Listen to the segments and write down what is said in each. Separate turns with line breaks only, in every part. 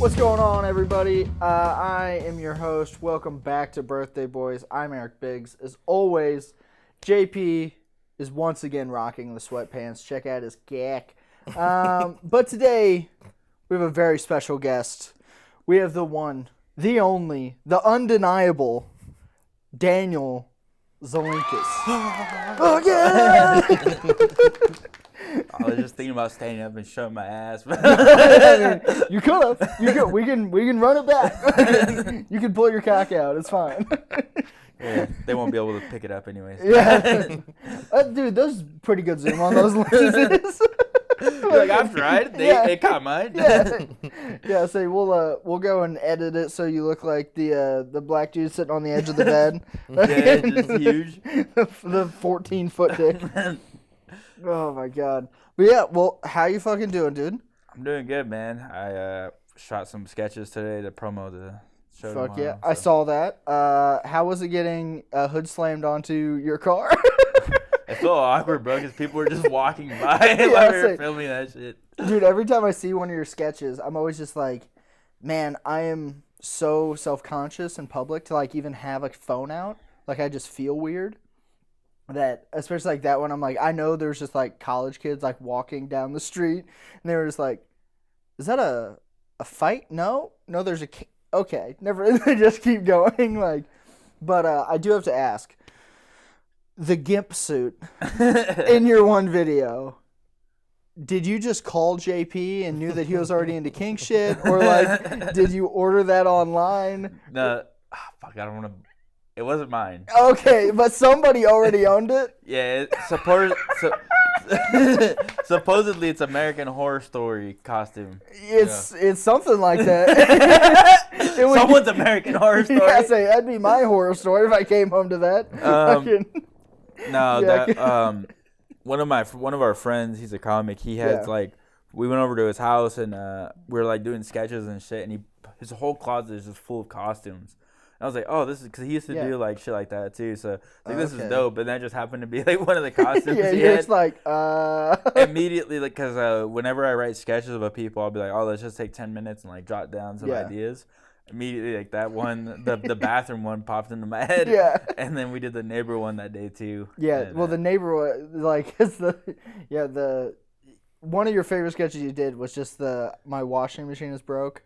What's going on, everybody? I am your host. Welcome back to Birthday Boys. I'm Eric Biggs. As always, JP is once again rocking the sweatpants. Check out his gack. But today, we have a very special guest. We have the one, the only, the undeniable Daniel Zelinka. Oh, yeah!
I was just thinking about standing up and showing my ass.
You could have. You could. We can run it back. You can pull your cock out. It's fine.
Yeah, they won't be able to pick it up anyways.
Yeah, dude, those pretty good zoom on those lenses.
Like I've tried. It caught mine.
Yeah. So we'll go and edit it so you look like the black dude sitting on the edge of the bed.
Yeah, it's just huge.
The 14-foot dick. Oh my god. But yeah, well, how you fucking doing, dude?
I'm doing good, man. I shot some sketches today to promo the show.
Fuck
tomorrow,
yeah.
so.
I saw that. How was it getting hood slammed onto your car?
It felt awkward, bro, because people were just walking by
Yeah,
while we were filming that shit.
Dude, every time I see one of your sketches, I'm always just like, man, I am so self-conscious in public to like even have a phone out. Like I just feel weird. That, especially like that one, I'm like, I know there's just like college kids like walking down the street and they were just like, is that a fight? No, there's okay, never. They just keep going. Like, but I do have to ask, the gimp suit in your one video, did you just call JP and knew that he was already into kink shit, or like did you order that online?
No, fuck, I don't want to. It wasn't mine.
Okay, but somebody already owned it?
Yeah, supposedly it's American Horror Story costume.
It's something like that.
Someone's American Horror Story.
Yeah, that'd be my horror story if I came home to that.
One of our friends, he's a comic. He has we went over to his house and we were like doing sketches and shit, and his whole closet is just full of costumes. I was like, oh, this is because he used to do like shit like that too. So like, this is dope. But that just happened to be like one of the costumes.
Yeah,
he
you're
had.
just like,
Immediately, like, because whenever I write sketches about people, I'll be like, oh, let's just take 10 minutes and like jot down some ideas. Immediately, like that one, the bathroom one popped into my head.
Yeah.
And then we did the neighbor one that day too.
Yeah.
And,
well, the neighbor one, like, it's the one of your favorite sketches you did was just my washing machine is broke.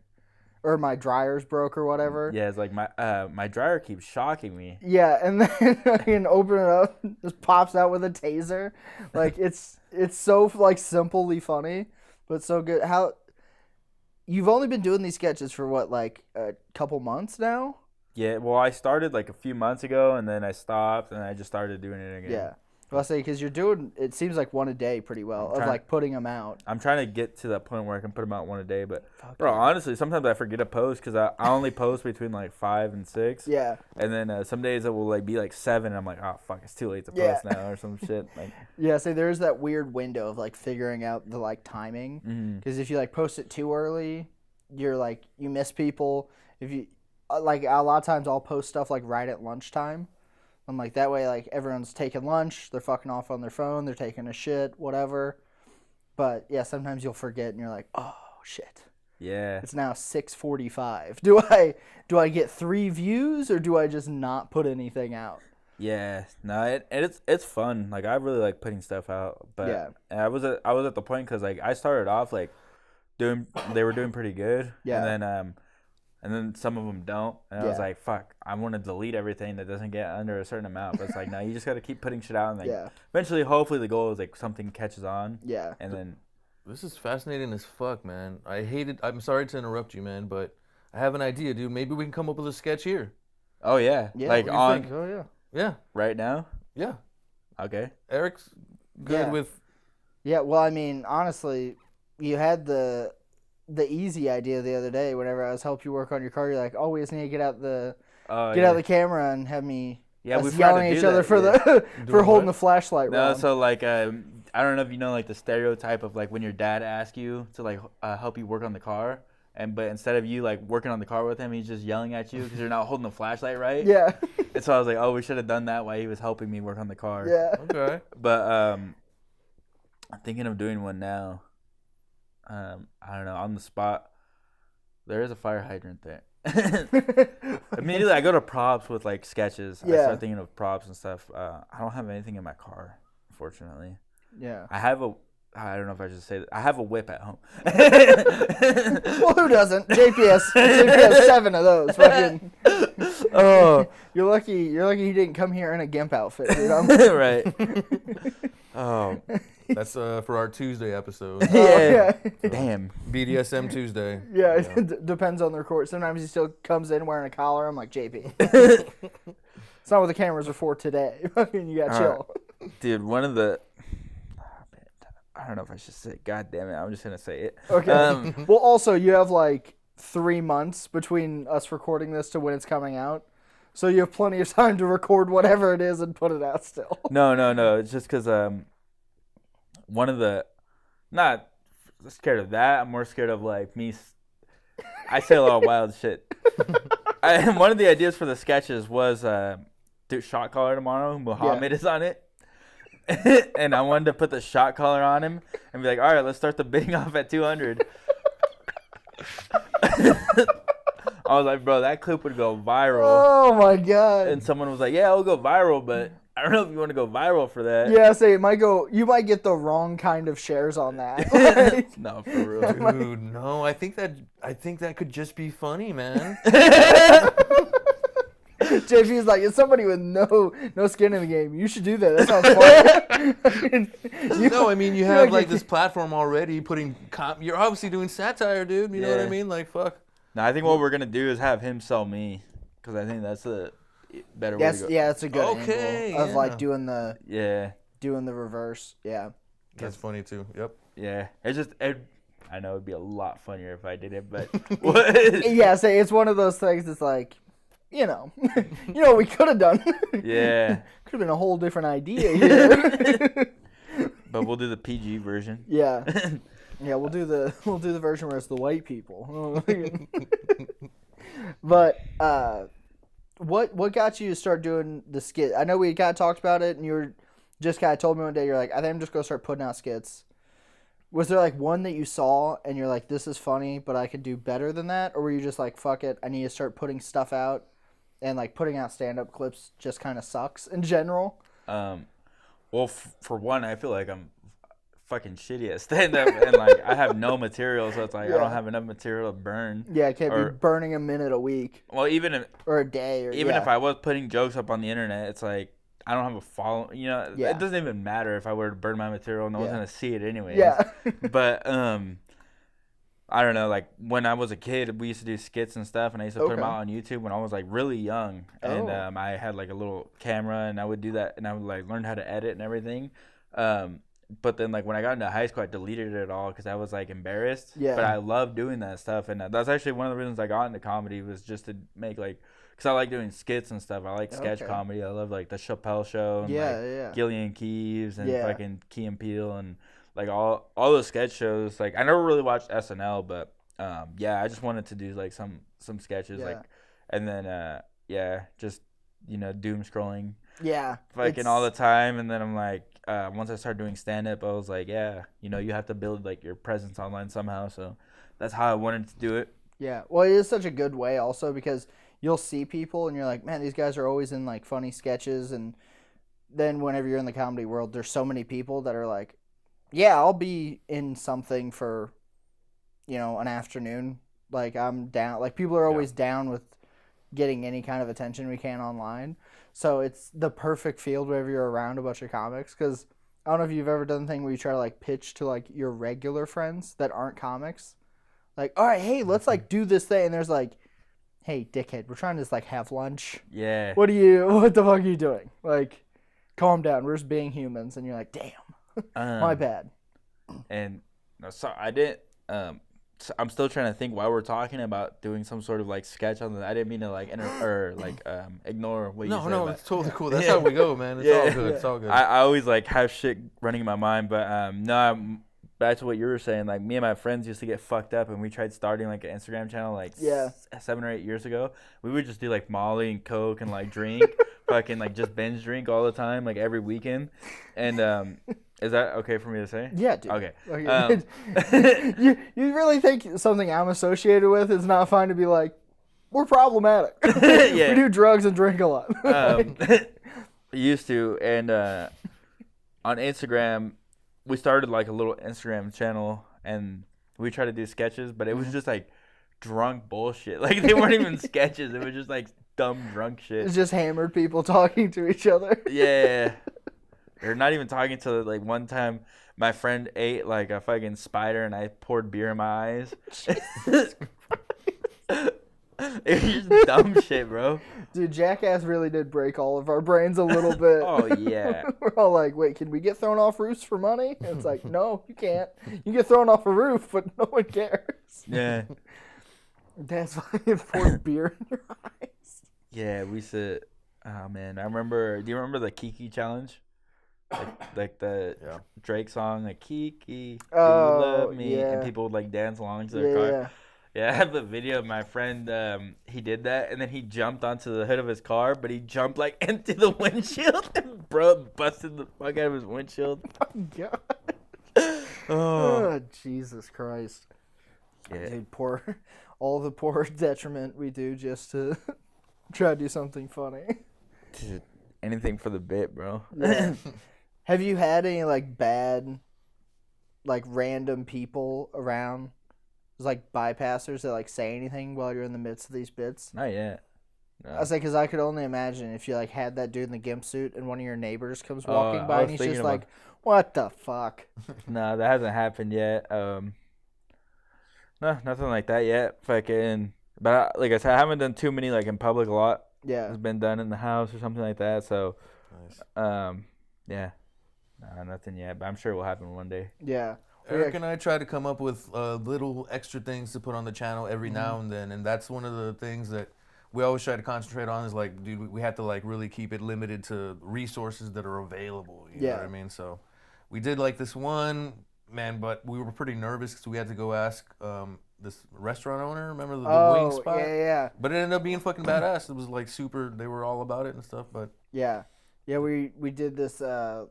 Or my dryer's broke or whatever.
Yeah, it's like my dryer keeps shocking me.
Yeah, and then I can open it up, just pops out with a taser. Like it's so like simply funny, but so good. How you've only been doing these sketches for what, like a couple months now?
Yeah, well, I started like a few months ago, and then I stopped, and I just started doing it again.
Yeah. Well, I say because you're doing, it seems like one a day pretty well of like putting them out.
I'm trying to get to that point where I can put them out one a day, but bro, honestly, sometimes I forget to post because I only post between like 5 and 6.
Yeah.
And then some days it will like be like 7, and I'm like, oh fuck, it's too late to post now or some shit. Like.
Yeah, so there's that weird window of like figuring out the like timing because if you like post it too early, you're like you miss people. If you like a lot of times I'll post stuff like right at lunchtime. I'm like, that way, like, everyone's taking lunch, they're fucking off on their phone, they're taking a shit, whatever. But, yeah, sometimes you'll forget, and you're like, oh, shit.
Yeah.
It's now 6:45. Do I get 3 views, or do I just not put anything out?
Yeah. No, it's fun. Like, I really like putting stuff out. But
yeah.
I was at the point, because, like, I started off, like, they were doing pretty good.
Yeah.
And then some of them don't. And I was like, fuck, I want to delete everything that doesn't get under a certain amount. But it's like, no, you just got to keep putting shit out. And like, eventually, hopefully, the goal is like something catches on.
Yeah.
And then.
This is fascinating as fuck, man. I'm sorry to interrupt you, man, but I have an idea, dude. Maybe we can come up with a sketch here.
Oh, yeah. Like on.
Think? Oh, yeah.
Yeah.
Right now?
Yeah.
Okay.
Eric's good with.
Yeah, well, I mean, honestly, you had the easy idea the other day whenever I was helping you work on your car. You're like, oh, we just need to get out the camera and have me
we
yelling at each other for holding the flashlight wrong.
No, so like I don't know if you know like the stereotype of like when your dad asks you to like help you work on the car, but instead of you like working on the car with him, he's just yelling at you because you're not holding the flashlight right.
Yeah.
And so I was like, oh, we should have done that while he was helping me work on the car.
Yeah.
Okay.
But I'm thinking of doing one now. I don't know, on the spot. There is a fire hydrant there. Immediately, I go to props with like sketches. I start thinking of props and stuff. I don't have anything in my car, unfortunately.
Yeah.
I don't know if I should say that. I have a whip at home.
Well, who doesn't? JP has 7 of those. Fucking. Oh, you're lucky he didn't come here in a gimp outfit, dude.
Right. Oh.
That's for our Tuesday episode.
Yeah.
Damn.
BDSM Tuesday.
Yeah, it depends on the record. Sometimes he still comes in wearing a collar. I'm like, JP. It's not what the cameras are for today. You gotta chill.
Dude, one of the... I don't know if I should say it. God damn it. I'm just going to say it.
Okay. Well, also, you have like 3 months between us recording this to when it's coming out. So you have plenty of time to record whatever it is and put it out still.
No. It's just because one of the... Not scared of that. I'm more scared of like me... I say a lot of wild shit. One of the ideas for the sketches was do shot collar tomorrow. Muhammad is on it. And I wanted to put the shot collar on him and be like, all right, let's start the bidding off at 200. I was like, bro, that clip would go viral.
Oh, my God.
And someone was like, yeah, it'll go viral, but I don't know if you want to go viral for that.
Yeah, say it might go. You might get the wrong kind of shares on that.
No, for real.
Dude, no. I think that could just be funny, man.
JP's like, it's somebody with no skin in the game. You should do that. That sounds fun.
No, I mean, you have like this platform already you're obviously doing satire, dude. You know what I mean? Like, fuck.
No, I think what we're going to do is have him sell me because I think that's a better way to go.
Yeah, that's a good angle of like doing the reverse. Yeah.
That's funny too. Yep.
Yeah. I know it'd be a lot funnier if I did it, but
yeah, say it's one of those things that's like, you know what we could have done.
Yeah.
Could have been a whole different idea here.
But we'll do the PG version.
Yeah. Yeah, we'll do the version where it's the white people. But what got you to start doing the skit? I know we kind of talked about it, and you were just kind of told me one day, you're like, I think I'm just gonna start putting out skits. Was there like one that you saw and you're like, this is funny, but I could do better than that? Or were you just like, fuck it, I need to start putting stuff out, and like putting out stand-up clips just kind of sucks in general?
Well, for one, I feel like I'm fucking shitty at stand-up, and like I have no material, so it's like I don't have enough material to burn.
Yeah, I can't be burning a minute a week.
Well,
or a day. Or
if I was putting jokes up on the internet, it's like I don't have a following. You know, it doesn't even matter if I were to burn my material. No one's gonna see it anyway.
Yeah.
But I don't know. Like when I was a kid, we used to do skits and stuff, and I used to put them out on YouTube when I was like really young, and I had like a little camera, and I would do that, and I would like learn how to edit and everything. But then like when I got into high school, I deleted it all because I was like embarrassed. Yeah. But I love doing that stuff, and that's actually one of the reasons I got into comedy was just to make like, because I like doing skits and stuff. I like sketch comedy. I love like the Chappelle Show and Gillian Keeves and fucking Key and Peele and like all those sketch shows. Like I never really watched SNL, but I just wanted to do like some sketches like, and then just doom scrolling. Yeah. Fucking all the time, and then I'm like, once I started doing stand-up, I was like, you have to build like your presence online somehow. So that's how I wanted to do it. Yeah.
Well, it is such a good way also because you'll see people and you're like, man, these guys are always in like funny sketches, and then whenever you're in the comedy world, there's so many people that are like, yeah, I'll be in something for, an afternoon. Like I'm down. Like people are always down with getting any kind of attention we can online. So it's the perfect field whenever you're around a bunch of comics. Because I don't know if you've ever done the thing where you try to like pitch to like your regular friends that aren't comics. Like, all right, hey, let's like do this thing. And there's like, hey, dickhead, we're trying to just like have lunch. Yeah. What the fuck are you doing? Like, calm down. We're just being humans. And you're like, damn, my bad.
And so I didn't. So I'm still trying to think why we're talking about doing some sort of like sketch on the. I didn't mean to like ignore what you said.
No, it's totally cool. That's how we go, man. It's all good. It's all good.
I always like have shit running in my mind, but back to what you were saying. Like me and my friends used to get fucked up, and we tried starting like an Instagram channel like 7 or 8 years ago. We would just do like Molly and Coke and like drink, fucking like just binge drink all the time, like every weekend, and Is that okay for me to say?
Yeah, dude.
Okay.
You really think something I'm associated with is not fine to be like, we're problematic.
Yeah.
We do drugs and drink a lot.
Used to, and on Instagram, we started like a little Instagram channel, and we tried to do sketches, but it was just like drunk bullshit. Like they weren't even sketches. It was just like dumb drunk shit.
It's just hammered people talking to each other.
Yeah. Or not even talking to, like, one time my friend ate like a fucking spider and I poured beer in my eyes. It was just dumb shit, bro.
Dude, Jackass really did break all of our brains a little bit.
Oh, yeah.
We're all like, wait, can we get thrown off roofs for money? And it's like, no, you can't. You get thrown off a roof, but no one cares.
Yeah.
That's why you poured beer in your eyes.
Yeah, we said, oh, man. Do you remember the Kiki challenge? Like the Drake song, like, Kiki, do you love me?
Yeah.
And people would, like, dance along to their car.
Yeah.
Yeah, I have a video of my friend, he did that, and then he jumped onto the hood of his car, but he jumped, like, into the windshield, and bro busted the fuck out of his windshield.
Oh, God.
Oh.
Jesus Christ.
Yeah.
Dude, all the poor detriment we do just to try to do something funny.
Dude, anything for the bit, bro.
Yeah. Have you had any, like, bad, like, random people around? Like bypassers that like say anything while you're in the midst of these bits?
Not yet. No.
I was like, because I could only imagine if you like had that dude in the gimp suit and one of your neighbors comes walking by and he's just like, "What the fuck?"
No, that hasn't happened yet. No, nothing like that yet. Fucking, but like I said, I haven't done too many like in public a lot.
Yeah,
it's been done in the house or something like that. So,
nice.
Yeah, no, nothing yet. But I'm sure it will happen one day.
Yeah.
Eric and I try to come up with little extra things to put on the channel every now and then, and that's one of the things that we always try to concentrate on is like, dude, we have to like really keep it limited to resources that are available. You know what I mean? So we did like this one, man, but we were pretty nervous because we had to go ask this restaurant owner, remember the wing spot?
Yeah.
But it ended up being fucking badass. It was like super, they were all about it and stuff, but.
Yeah. Yeah, we did this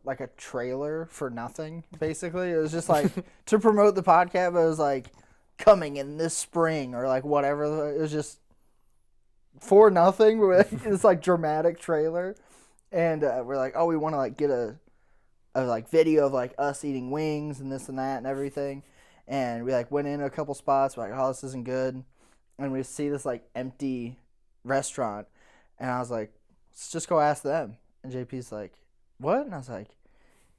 like a trailer for nothing, basically. It was just like to promote the podcast, but it was like coming in this spring or like whatever. It was just for nothing. It's like dramatic trailer. And we're like, oh, we want to like get a like video of like us eating wings and this and that and everything. And we like went in a couple spots. We're like, oh, this isn't good. And we see this like empty restaurant. And I was like, let's just go ask them. And JP's like, what? And I was like,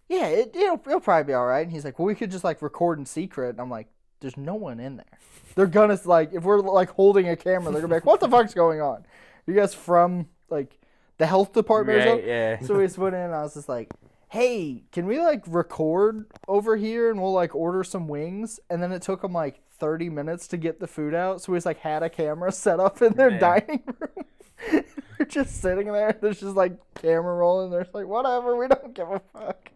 yeah, it'll probably be all right. And he's like, well, we could just like record in secret. And I'm like, there's no one in there. They're gonna like, if we're like holding a camera, they're gonna be like, what the fuck's going on? Are you guys from like the health department or something?
Yeah.
So we just went in and I was just like, hey, can we like record over here and we'll like order some wings? And then it took them like 30 minutes to get the food out. So we just like had a camera set up in their dining room. They're just sitting there. There's just like camera rolling. They're just like, whatever. We don't give a fuck.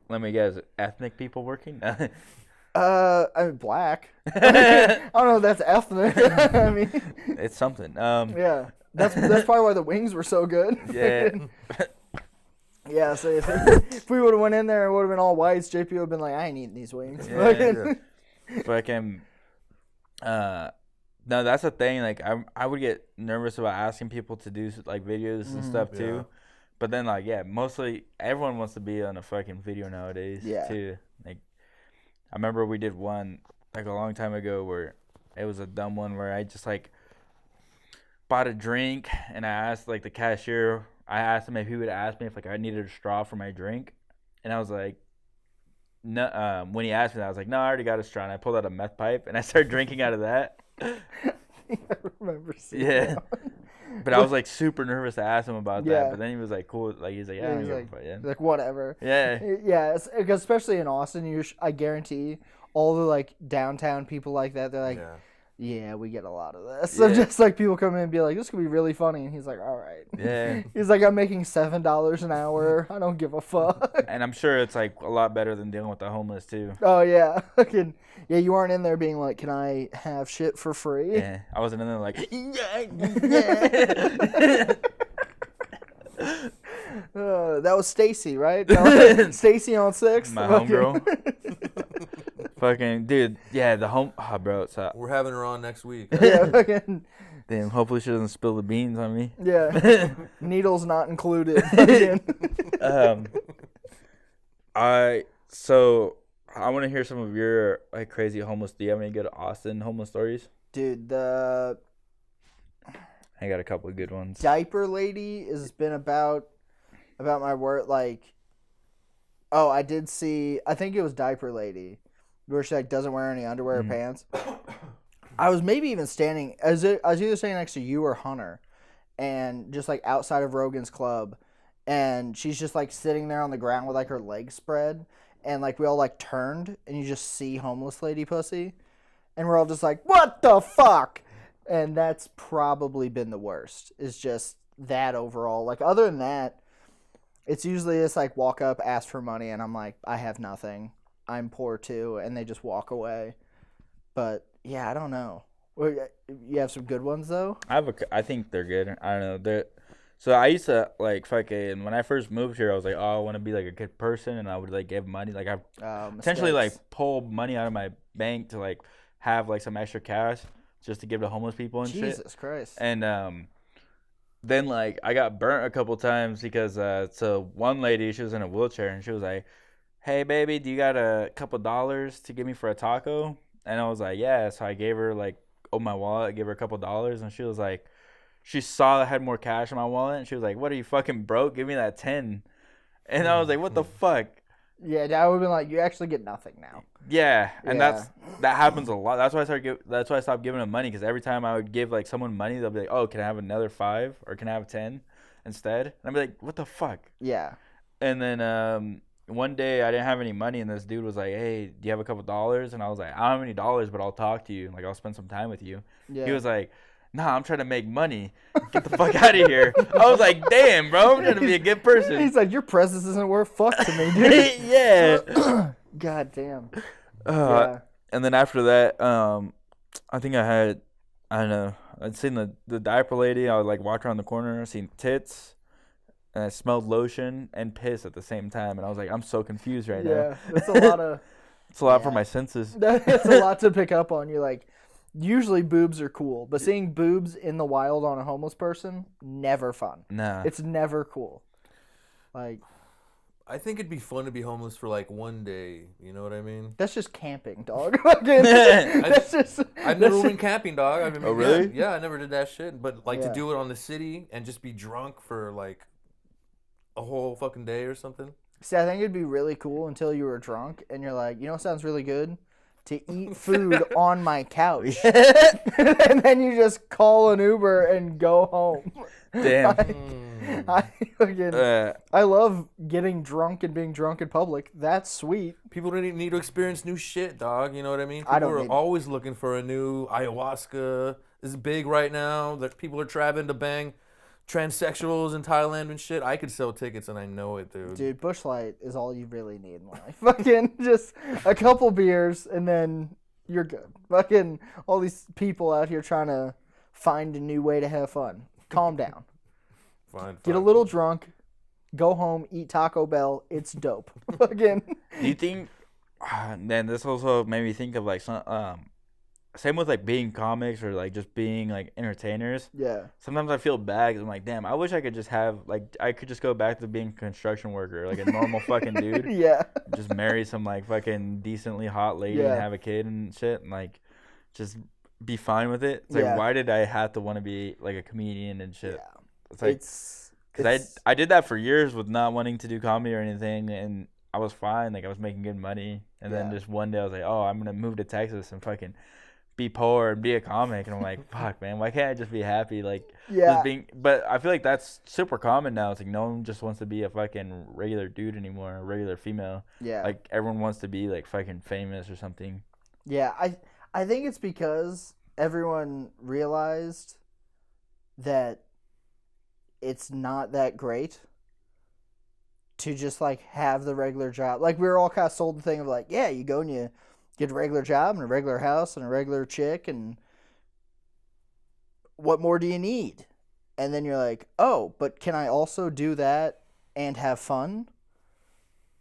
Let me guess, ethnic people working?
I mean, black. I don't know if that's ethnic. I mean,
it's something.
Yeah, that's probably why the wings were so good.
Yeah.
Yeah. So if we would have went in there and would have been all whites, JP would have been like, I ain't eating these wings.
Yeah. Fucking. No, that's the thing. Like, I would get nervous about asking people to do like videos and stuff too.
Yeah.
But then, like, yeah, mostly everyone wants to be on a fucking video nowadays too. Like, I remember we did one like a long time ago where it was a dumb one where I just like bought a drink and I asked like the cashier. I asked him if he would ask me if like I needed a straw for my drink, and I was like, no. When he asked me that, I was like, no, I already got a straw. And I pulled out a meth pipe and I started drinking out of that.
I remember seeing
Yeah.
that.
But I was like super nervous to ask him about
Yeah.
that. But then he was like cool. Like he's like, yeah, I don't
he's
give a
like,
fuck, yeah.
like whatever.
Yeah.
Yeah, because especially in Austin, I guarantee all the like downtown people like that. They're like, yeah, we get a lot of this. So
Yeah.
just like people come in and be like, this could be really funny, and he's like, all right.
Yeah.
He's like, I'm making $7 an hour. I don't give a fuck.
And I'm sure it's like a lot better than dealing with the homeless too.
Oh yeah, yeah. You aren't in there being like, can I have shit for free?
Yeah. I wasn't in there like, yeah.
Oh That was Stacy, right? No, Stacy on 6th.
My homegirl. Fucking dude, yeah, the home, bro. So
We're having her on next week.
Yeah, fucking.
damn, hopefully she doesn't spill the beans on me.
Yeah, needles not included.
So I want to hear some of your like crazy homeless. Do you have any good Austin homeless stories?
Dude, the
I got a couple of good ones.
diaper lady has been about my work. Like, oh, I did see. I think it was diaper lady, where she like doesn't wear any underwear or pants. I was maybe even standing. I was either standing next to you or Hunter, and just like outside of Rogan's club, and she's just like sitting there on the ground with like her legs spread, and like we all like turned, and you just see homeless lady pussy, and we're all just like, what the fuck? And that's probably been the worst, is just that overall. Like, other than that, it's usually just like walk up, ask for money, and I'm like, I have nothing. I'm poor too. And they just walk away. But, yeah, I don't know. You have some good ones, though?
I think they're good. I don't know. So I used to, like, fucking, when I first moved here, I was like, oh, I want to be, like, a good person, and I would, like, give money. Like, I essentially, like, pull money out of my bank to, like, have, like, some extra cash. Just to give to homeless people and shit.
Jesus Christ.
And then, like, I got burnt a couple times because so one lady, she was in a wheelchair, and she was like, hey, baby, do you got a couple dollars to give me for a taco? And I was like, yeah. So I gave her, like, my wallet, gave her a couple dollars, and she was like, she saw I had more cash in my wallet, and she was like, what, are you fucking broke? Give me that 10. And I was like, what the fuck?
Yeah, I would have been like, you actually get nothing now.
Yeah, and that happens a lot. That's why I stopped giving them money, because every time I would give like someone money, they'll be like, "Oh, can I have another 5 or can I have 10 instead?" And I'd be like, "What the fuck?"
Yeah.
And then one day I didn't have any money, and this dude was like, "Hey, do you have a couple dollars?" And I was like, "I don't have any dollars, but I'll talk to you. Like, I'll spend some time with you."
Yeah.
He was like, nah, I'm trying to make money. Get the fuck out of here. I was like, damn, bro, I'm trying to be a good person.
He's like, your presence isn't worth fuck to me, dude.
Yeah.
God damn.
Yeah. And then after that, I think I don't know, I'd seen the diaper lady. I would like walk around the corner, seen tits, and I smelled lotion and piss at the same time. And I was like, I'm so confused right now.
Yeah, that's a lot of...
It's a lot for my senses.
It's a lot to pick up on. You're like... Usually boobs are cool, but seeing boobs in the wild on a homeless person, never fun.
Nah.
It's never cool. Like,
I think it'd be fun to be homeless for like one day. You know what I mean?
that's just camping, dog. That's just.
I've never went camping, dog.
Oh, really?
Yeah, I never did that shit. But like
Yeah.
to do it on the city and just be drunk for like a whole fucking day or something.
See, I think it'd be really cool until you were drunk and you're like, you know what sounds really good? To eat food on my couch. And then you just call an Uber and go home.
Damn.
I love getting drunk and being drunk in public. That's sweet.
People don't need to experience new shit, dog. You know what I mean?
I
People
don't
are
need-
always looking for a new ayahuasca. This is big right now. That people are traveling to bang transsexuals in Thailand and shit. I could sell tickets and I know it, dude.
Dude, Busch Light is all you really need in life. Fucking just a couple beers and then you're good. Fucking all these people out here trying to find a new way to have fun. Calm down.
Fine.
Get a little drunk. Go home. Eat Taco Bell. It's dope. Fucking.
Do you think? Then this also made me think of like some. Same with like being comics or like just being like entertainers.
Yeah.
Sometimes I feel bad 'cause I'm like, damn, I wish I could just have like I could just go back to being a construction worker, like a normal fucking dude.
Yeah.
Just marry some like fucking decently hot lady
Yeah.
and have a kid and shit, and like just be fine with it. It's like,
Yeah.
why did I have to want to be like a comedian and shit?
Yeah.
It's like
It's
because I did that for years with not wanting to do comedy or anything, and I was fine. Like I was making good money, and then
Yeah.
just one day I was like, oh, I'm gonna move to Texas and fucking be poor and be a comic, and I'm like, fuck, man, why can't I just be happy? Like,
Yeah.
just being. But I feel like that's super common now. It's like no one just wants to be a fucking regular dude anymore, a regular female.
Yeah.
Like everyone wants to be like fucking famous or something.
Yeah, I think it's because everyone realized that it's not that great to just like have the regular job. Like we were all kind of sold the thing of like, yeah, you go and you get a regular job and a regular house and a regular chick, and what more do you need? And then you're like, oh, but can I also do that and have fun.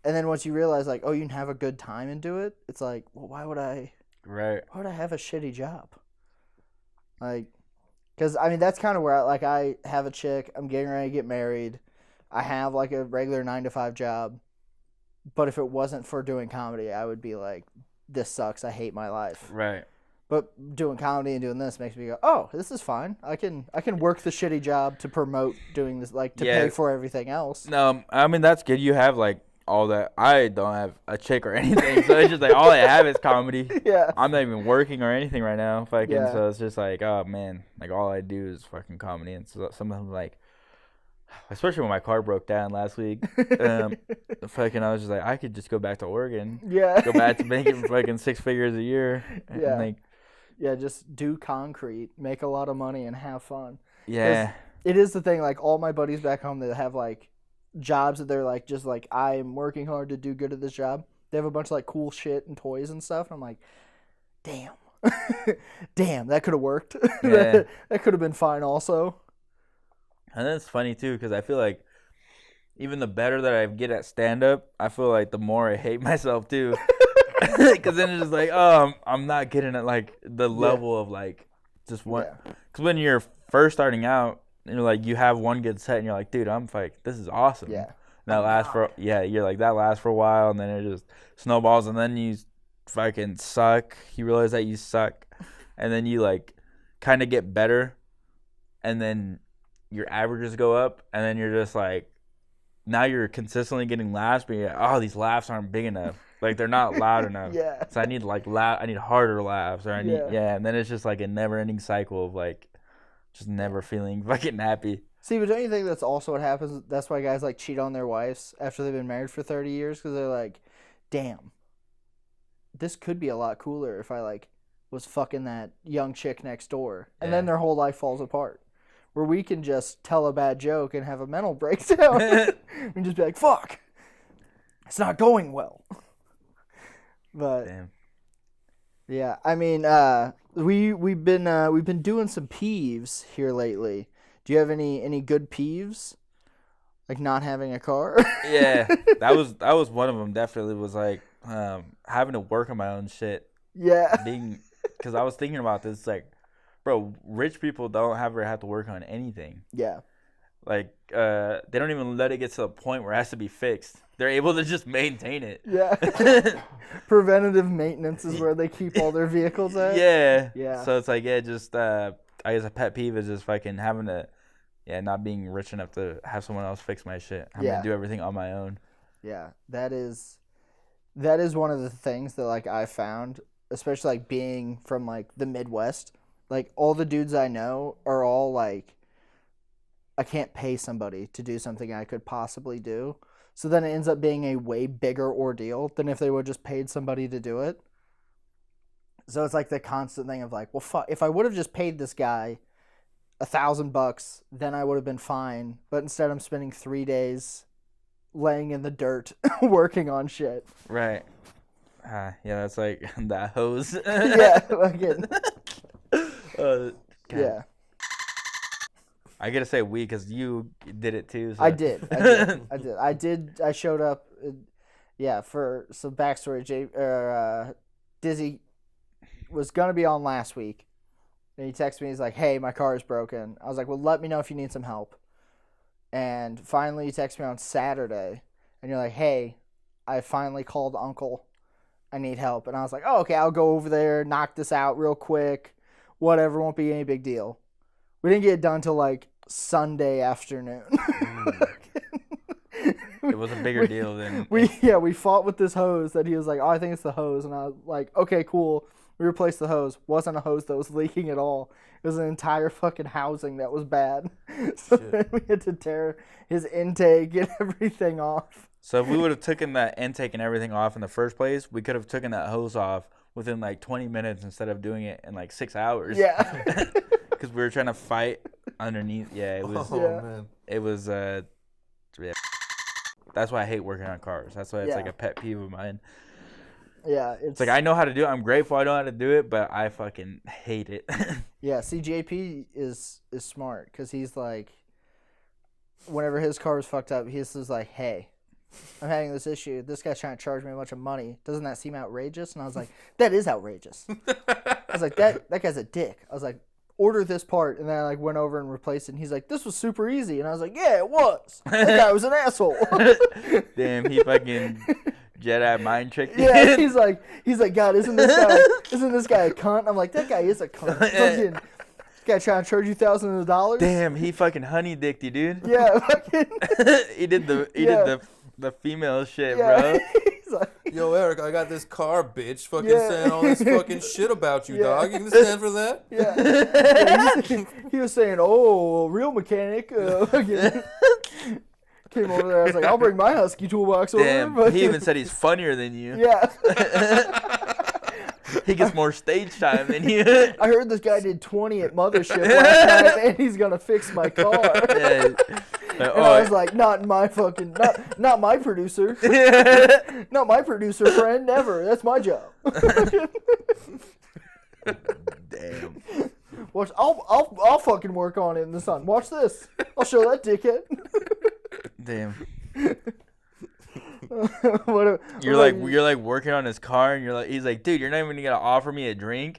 And then once you realize, like, oh, you can have a good time and do it, it's like, well, why would I have a shitty job? Like, because, I mean, that's kind of where, I have a chick, I'm getting ready to get married, I have, like, a regular 9-to-5 job, but if it wasn't for doing comedy, I would be like, this sucks, I hate my life.
Right.
But doing comedy and doing this makes me go, oh, this is fine. I can work the shitty job to promote doing this, like, to pay for everything else.
No, I mean, that's good. You have, like, all that. I don't have a chick or anything, so it's just like all I have is comedy.
Yeah.
I'm not even working or anything right now, so it's just like, oh man, like all I do is fucking comedy, and so sometimes like, especially when my car broke down last week, I was just like, I could just go back to Oregon, go back to making fucking 6 figures a year, and
just do concrete, make a lot of money, and have fun.
Yeah,
it is the thing. Like all my buddies back home that have like jobs that they're like just like I'm working hard to do good at this job. They have a bunch of like cool shit and toys and stuff. And I'm like, damn, that could have worked.
Yeah.
that could have been fine also.
And then it's funny too because I feel like even the better that I get at stand up, I feel like the more I hate myself too. Because then it's just like, oh, I'm not getting at like the level of like just one. Because when you're first starting out, you're like, you have one good set, and you're like, dude, I'm like, this is awesome.
Yeah.
And that lasts you're like, that lasts for a while, and then it just snowballs, and then you fucking suck. You realize that you suck, and then you like kind of get better, and then your averages go up, and then you're just like, now you're consistently getting laughs, but you're like, oh, these laughs aren't big enough. Like, they're not loud enough.
Yeah.
So I need like I need harder laughs, or I need and then it's just like a never-ending cycle of like just never feeling fucking happy.
See, but don't you think that's also what happens? That's why guys like cheat on their wives after they've been married for 30 years because they're like, damn, this could be a lot cooler if I like was fucking that young chick next door, and then their whole life falls apart. Where we can just tell a bad joke and have a mental breakdown and just be like, fuck, it's not going well. But
damn.
Yeah, I mean, we've been doing some peeves here lately. Do you have any good peeves? Like not having a car?
Yeah, that was one of them. Definitely was like having to work on my own shit.
Yeah.
Because I was thinking about this, like, bro, rich people don't ever have to work on anything.
Yeah.
Like, they don't even let it get to the point where it has to be fixed. They're able to just maintain it.
Yeah. Preventative maintenance is where they keep all their vehicles at.
Yeah.
Yeah.
So it's like, just, I guess a pet peeve is just fucking having to, not being rich enough to have someone else fix my shit. I'm going to do everything on my own.
Yeah. That is one of the things that, like, I found, especially, like, being from, like, the Midwest. Like, all the dudes I know are all, like, I can't pay somebody to do something I could possibly do. So then it ends up being a way bigger ordeal than if they would just paid somebody to do it. So it's like the constant thing of like, well, fuck, if I would have just paid this guy $1,000, then I would have been fine. But instead I'm spending 3 days laying in the dirt working on shit.
Right. That's like that hose.
Yeah. Again. Yeah.
I gotta say we because you did it too. So.
I did. I showed up. For some backstory. Dizzy was gonna be on last week, and he texted me. He's like, "Hey, my car is broken." I was like, "Well, let me know if you need some help." And finally, he texted me on Saturday, and you're like, "Hey, I finally called Uncle. I need help." And I was like, "Oh, okay. I'll go over there, knock this out real quick. Whatever, won't be any big deal." We didn't get it done till like Sunday afternoon.
It was a bigger deal than
we fought with this hose that he was like, "Oh, I think it's the hose," and I was like, "Okay, cool." We replaced the hose. Wasn't a hose that was leaking at all. It was an entire fucking housing that was bad. So then we had to tear his intake, get everything off.
So if we would have taken that intake and everything off in the first place, we could have taken that hose off within like 20 minutes instead of doing it in like 6 hours.
Yeah.
Because we were trying to fight underneath. Yeah, it was.
Man.
It was. That's why I hate working on cars. That's why it's like a pet peeve of mine.
Yeah,
it's like I know how to do it. I'm grateful I know how to do it, but I fucking hate it.
Yeah, see, JP is smart because he's like, whenever his car was fucked up, he was like, "Hey, I'm having this issue. This guy's trying to charge me a bunch of money. Doesn't that seem outrageous?" And I was like, "That is outrageous." I was like, that guy's a dick. I was like, "Order this part," and then I like went over and replaced it. And he's like, "This was super easy," and I was like, "Yeah, it was. That guy was an asshole."
Damn, he fucking Jedi mind tricked you.
Yeah, he's like, "God, isn't this guy a cunt?" I'm like, "That guy is a cunt." Fucking guy trying to charge you thousands of dollars.
Damn, he fucking honey dicked you, dude.
Yeah, fucking.
he did the female shit,
Yeah.
bro.
He's like,
Yo, Eric, I got this car, bitch. Fucking
Yeah.
saying all this fucking shit about you,
Yeah.
dog. You can stand for that?
yeah. He was saying, "Oh, real mechanic." Fucking came over there. I was like, "I'll bring my Husky toolbox over."
Damn,
But
he even said he's funnier than you.
yeah.
He gets more stage time than you.
I heard this guy did 20 at Mothership last night, and he's gonna fix my car.
Yeah.
And I was like, not my producer. Not my producer friend, never. That's my job.
Damn.
Watch, I'll fucking work on it in the sun. Watch this. I'll show that dickhead.
Damn.
What
You're
about
like working on his car, and he's like, dude, you're not even gonna offer me a drink.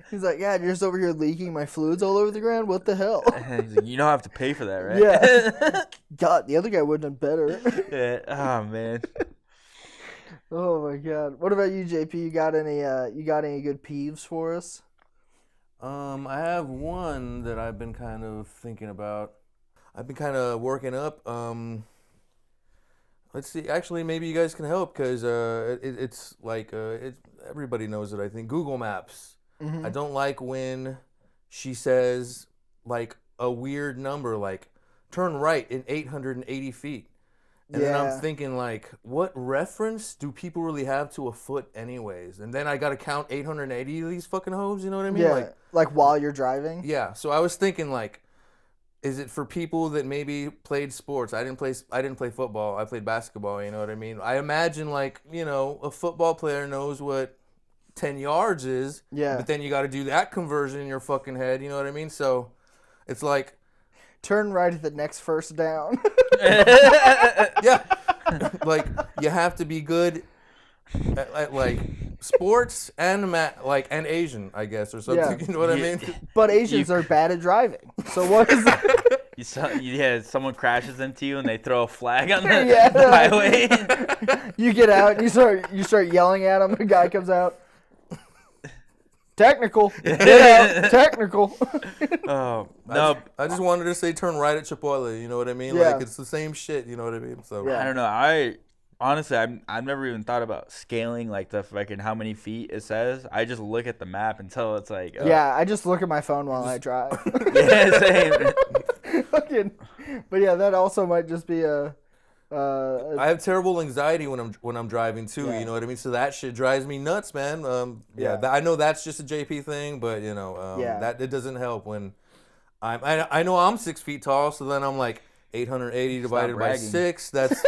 He's like, "Yeah, you're just over here leaking my fluids all over the ground. What the hell?"
He's like, you don't have to pay for that, right?
Yeah. God, the other guy would have done better.
Yeah. Oh man.
Oh my God. What about you, JP? You got any good peeves for us?
I have one that I've been kind of thinking about. I've been kind of working up. Let's see. Actually, maybe you guys can help because it's like everybody knows it. I think Google Maps.
Mm-hmm.
I don't like when she says like a weird number, like turn right in 880 feet. And then I'm thinking, like, what reference do people really have to a foot anyways? And then I got to count 880 of these fucking hoes, you know what I mean?
Yeah, like while you're driving?
Yeah, so I was thinking, like, is it for people that maybe played sports? I didn't play football. I played basketball, you know what I mean? I imagine, like, you know, a football player knows what 10 yards is.
Yeah.
But then you got to do that conversion in your fucking head, you know what I mean? So it's like...
Turn right at the next first down.
Yeah. Like, you have to be good at like, sports and and Asian, I guess, or something.
Yeah.
You know what I mean?
But Asians are bad at driving. So what is that?
Someone crashes into you and they throw a flag on the
Yeah.
highway.
You get out and you start yelling at him. A guy comes out. Technical. Get out. Technical.
Oh no!
I just wanted to say turn right at Chipotle. You know what I mean?
Yeah.
Like, it's the same shit. You know what I mean? So
Yeah.
I don't know. I've never even thought about scaling like the fucking how many feet it says. I just look at the map until it's like
Yeah, I just look at my phone while I drive.
yeah, same.
Fucking, but yeah, that also might just be a.
I have terrible anxiety when I'm driving too.
Yeah.
You know what I mean? So that shit drives me nuts, man. I know that's just a JP thing, but you know, that it doesn't help when I know I'm 6 feet tall, so then I'm like 880 divided by
bragging.
6. That's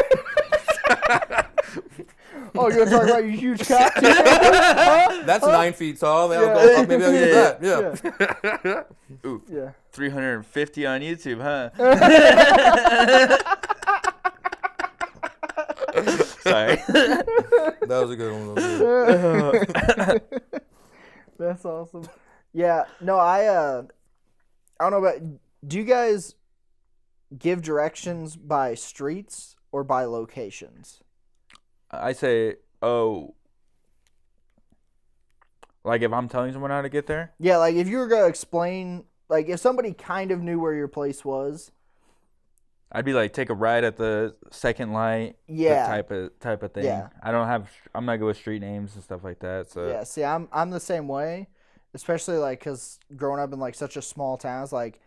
Oh, you're gonna talk about your huge cock? Huh?
that's 9 feet tall. Maybe I'll use that. Yeah.
Ooh,
Yeah.
350 on YouTube, huh? Sorry.
That was a good one.
That's awesome. Yeah. No, I don't know about. Do you guys give directions by streets or by locations?
I say, like if I'm telling someone how to get there.
Yeah, like if you were gonna explain, like if somebody kind of knew where your place was.
I'd be like, take a ride at the second light.
Yeah.
Type of thing.
Yeah.
I'm not good with street names and stuff like that. So
Yeah. See, I'm the same way, especially like because growing up in like such a small town, it's like,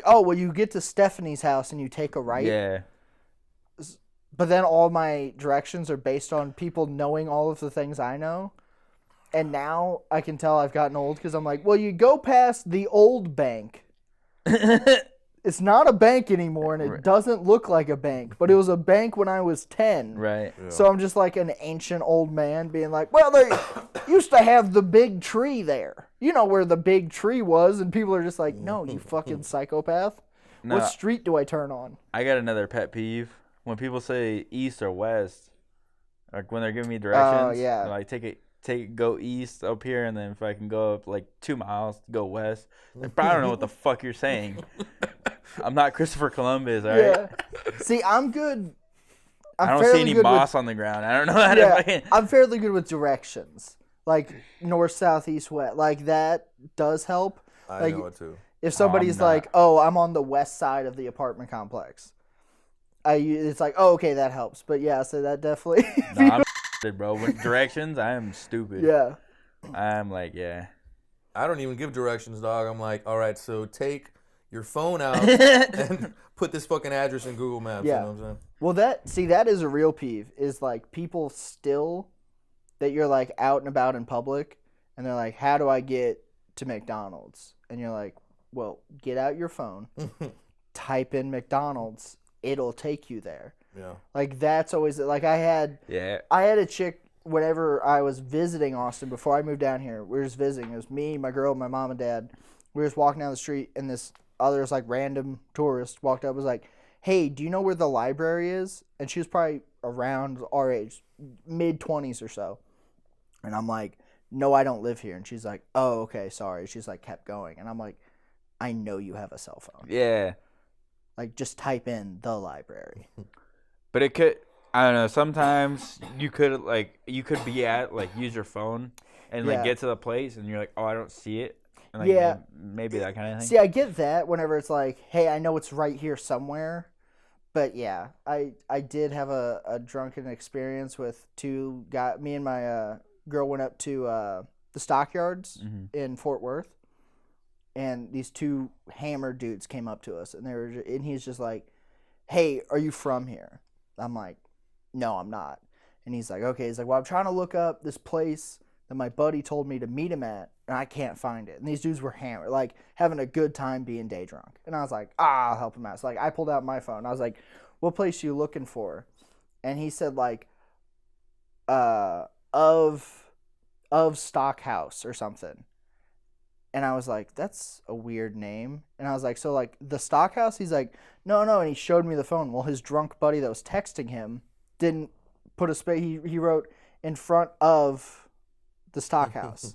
oh well, you get to Stephanie's house and you take a right.
Yeah.
But then all my directions are based on people knowing all of the things I know. And now I can tell I've gotten old because I'm like, well, you go past the old bank. It's not a bank anymore, and it doesn't look like a bank, but it was a bank when I was 10.
Right.
Yeah.
So I'm just like an ancient old man being like, well, they used to have the big tree there. You know where the big tree was, and people are just like, no, you fucking psychopath.
No,
What street do I turn on?
I got another pet peeve. When people say east or west, like when they're giving me directions,
yeah.
like go east up here, and then if I can go up like 2 miles, go west. Like, I don't know what the fuck you're saying. I'm not Christopher Columbus, all right?
Yeah. See, I'm good.
I don't see any moss on the ground. I don't know how to fucking...
I'm fairly good with directions. Like north, south, east, west. Like that does help.
I know it too.
If somebody's like, oh, I'm on the west side of the apartment complex. It's like, oh, okay, that helps. But yeah, so that definitely...
No, I'm bro. With directions, I am stupid.
Yeah.
I'm like, yeah.
I don't even give directions, dog. I'm like, all right, so take your phone out and put this fucking address in Google Maps.
Yeah.
You know what I'm saying?
Well, that is a real peeve, is like people still, that you're like out and about in public, and they're like, how do I get to McDonald's? And you're like, well, get out your phone, type in McDonald's, it'll take you there.
Yeah.
Like that's always, like I had a chick whenever I was visiting Austin before I moved down here. We were just visiting. It was me, my girl, my mom and dad. We were just walking down the street, and this other like random tourist walked up and was like, hey, do you know where the library is? And she was probably around our age, mid-20s or so. And I'm like, no, I don't live here. And she's like, oh, okay, sorry. She's like, kept going. And I'm like, I know you have a cell phone.
Yeah.
Like, just type in the library.
But it could, I don't know, sometimes you could be at, like, use your phone and, like, get to the place, and you're like, oh, I don't see it. And, like, maybe that kind of thing.
See, I get that whenever it's like, hey, I know it's right here somewhere. But, yeah, I did have a drunken experience with me and my girl went up to the stockyards in Fort Worth. And these two hammered dudes came up to us, and he's just like, hey, are you from here? I'm like, no, I'm not. And he's like, okay. He's like, well, I'm trying to look up this place that my buddy told me to meet him at, and I can't find it. And these dudes were hammered, like having a good time being day drunk. And I was like, I'll help him out. So like, I pulled out my phone. I was like, what place are you looking for? And he said like, of Stockhouse or something. And I was like, that's a weird name. And I was like, so like the Stockhouse? He's like, no. And he showed me the phone. Well, his drunk buddy that was texting him didn't put a space. He wrote in front of the Stockhouse.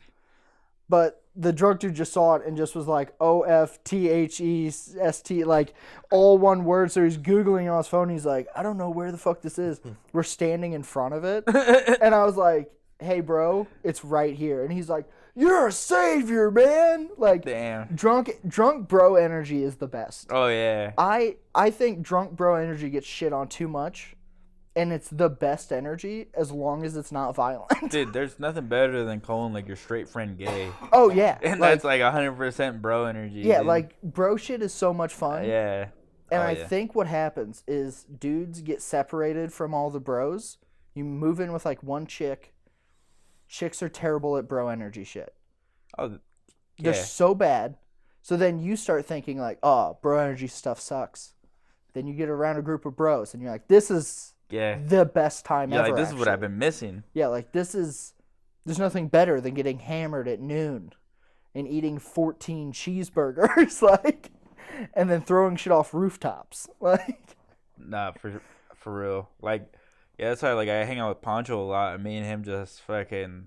But the drunk dude just saw it and just was like, OFTHEST, like all one word. So he's Googling on his phone. He's like, I don't know where the fuck this is. We're standing in front of it. And I was like, hey, bro, it's right here. And he's like, you're a savior, man. Like,
damn.
Drunk bro energy is the best.
Oh, yeah.
I think drunk bro energy gets shit on too much, and it's the best energy as long as it's not violent.
Dude, there's nothing better than calling, like, your straight friend gay.
Oh, yeah.
And that's, like, 100% bro energy.
Yeah,
dude.
Like, bro shit is so much fun.
Yeah.
And I think what happens is dudes get separated from all the bros. You move in with, like, one chick. Chicks are terrible at bro energy shit.
Oh, yeah.
They're so bad. So then you start thinking like, oh, bro energy stuff sucks. Then you get around a group of bros and you're like, this is the best time ever.
Like, this is what I've been missing.
Yeah, like there's nothing better than getting hammered at noon and eating 14 cheeseburgers, like, and then throwing shit off rooftops. Like,
nah, for real. Like, yeah, that's why, like, I hang out with Poncho a lot, and me and him just fucking